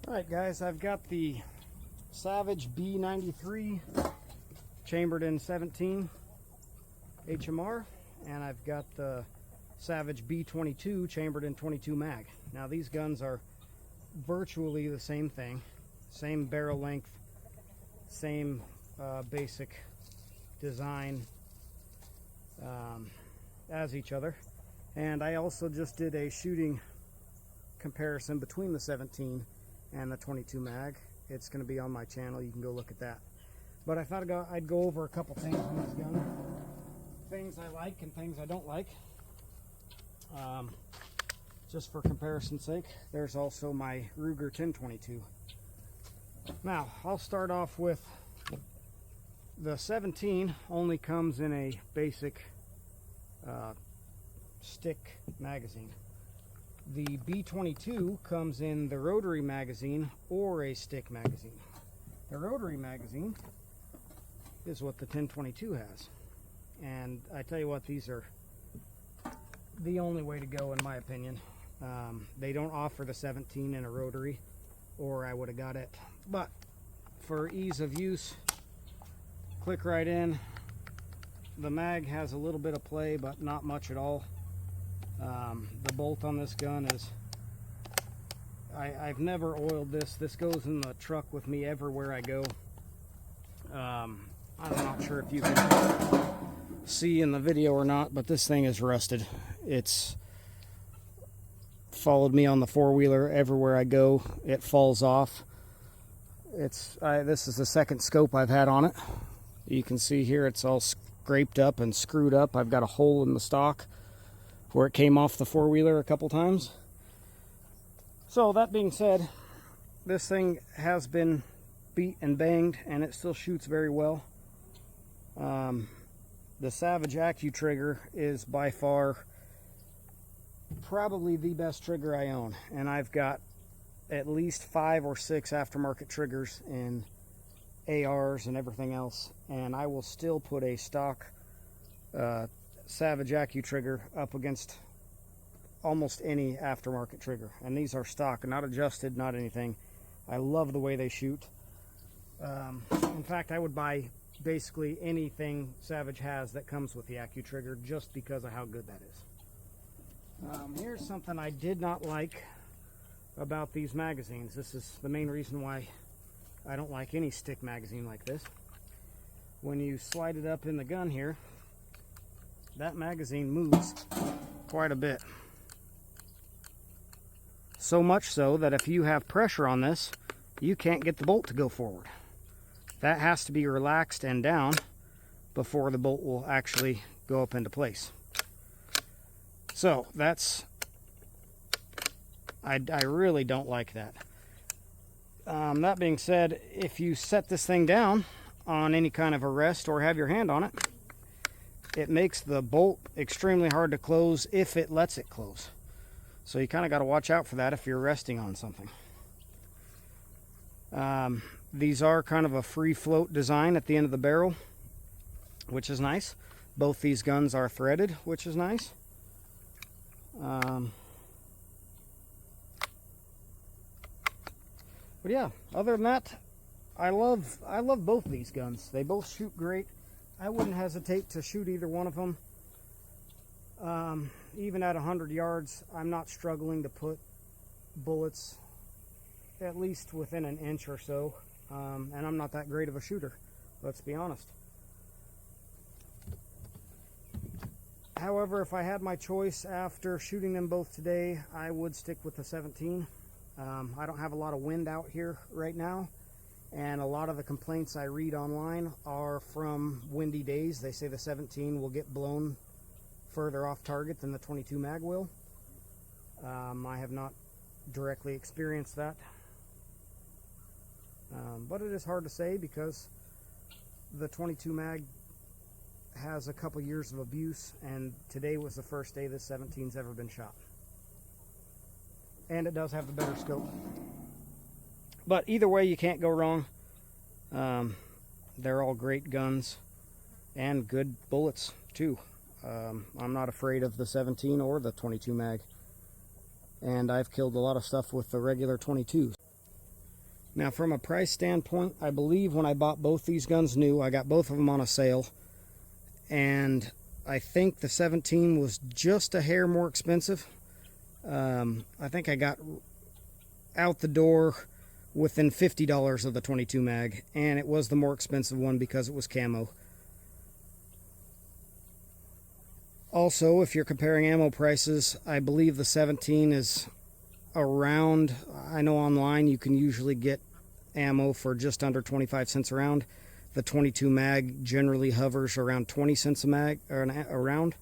Alright guys, I've got the Savage B23 chambered in 17 HMR, and I've got the Savage B22 chambered in 22 mag. Now these guns are virtually the same thing, same barrel length, same basic design as each other. And I also just did a shooting comparison between the 17 and the 22 mag. It's going to be on my channel. You can go look at that. But I thought I'd go over a couple things on this gun. Things I like and things I don't like. Just for comparison's sake. There's also my Ruger 1022. Now, I'll start off with the 17 only comes in a basic stick magazine. The B22 comes in the rotary magazine or a stick magazine. The rotary magazine is what the 1022 has. And I tell you what, these are the only way to go in my opinion. They don't offer the 17 in a rotary, or I would have got it. But for ease of use, click right in. The mag has a little bit of play, but not much at all. The bolt on this gun is, I've never oiled this. This goes in the truck with me everywhere I go. I'm not sure if you can see in the video or not, but this thing is rusted. It's followed me on the four-wheeler everywhere I go. It falls off. This is the second scope I've had on it. You can see here it's all scraped up and screwed up. I've got a hole in the stock where it came off the four-wheeler a couple times. So that being said, this thing has been beat and banged and it still shoots very well. The Savage AccuTrigger is by far probably the best trigger I own, and I've got at least 5 or 6 aftermarket triggers in ARs and everything else, and I will still put a stock Savage AccuTrigger up against almost any aftermarket trigger. And these are stock, not adjusted, not anything. I love the way they shoot. In fact, I would buy basically anything Savage has that comes with the AccuTrigger just because of how good that is. Here's something I did not like about these magazines. This is the main reason why I don't like any stick magazine like this. When you slide it up in the gun here, that magazine moves quite a bit. So much so that if you have pressure on this, you can't get the bolt to go forward. That has to be relaxed and down before the bolt will actually go up into place. So that's, I really don't like that. That being said, if you set this thing down on any kind of a rest or have your hand on it, it makes the bolt extremely hard to close if it lets it close. So you kind of got to watch out for that if you're resting on something. These are kind of a free float design at the end of the barrel, which is nice. Both these guns are threaded, which is nice. But yeah, other than that, I love both these guns. They both shoot great. I wouldn't hesitate to shoot either one of them. Even at 100 yards, I'm not struggling to put bullets at least within an inch or so. And I'm not that great of a shooter, let's be honest. However, if I had my choice after shooting them both today, I would stick with the 17. I don't have a lot of wind out here right now, and a lot of the complaints I read online are from windy days. They say the 17 will get blown further off target than the 22 mag will. I have not directly experienced that, but it is hard to say because the 22 mag has a couple years of abuse, and today was the first day this 17's ever been shot. And it does have the better scope. But either way, you can't go wrong. They're all great guns and good bullets too. I'm not afraid of the 17 or the 22 mag. And I've killed a lot of stuff with the regular 22s. Now from a price standpoint, I believe when I bought both these guns new, I got both of them on a sale, and I think the 17 was just a hair more expensive. I think I got out the door within $50 of the 22 mag, and it was the more expensive one because it was camo. Also, if you're comparing ammo prices, I believe the 17 is around, I know online you can usually get ammo for just under 25 cents a round. The 22 mag generally hovers around 20 cents a mag or a round.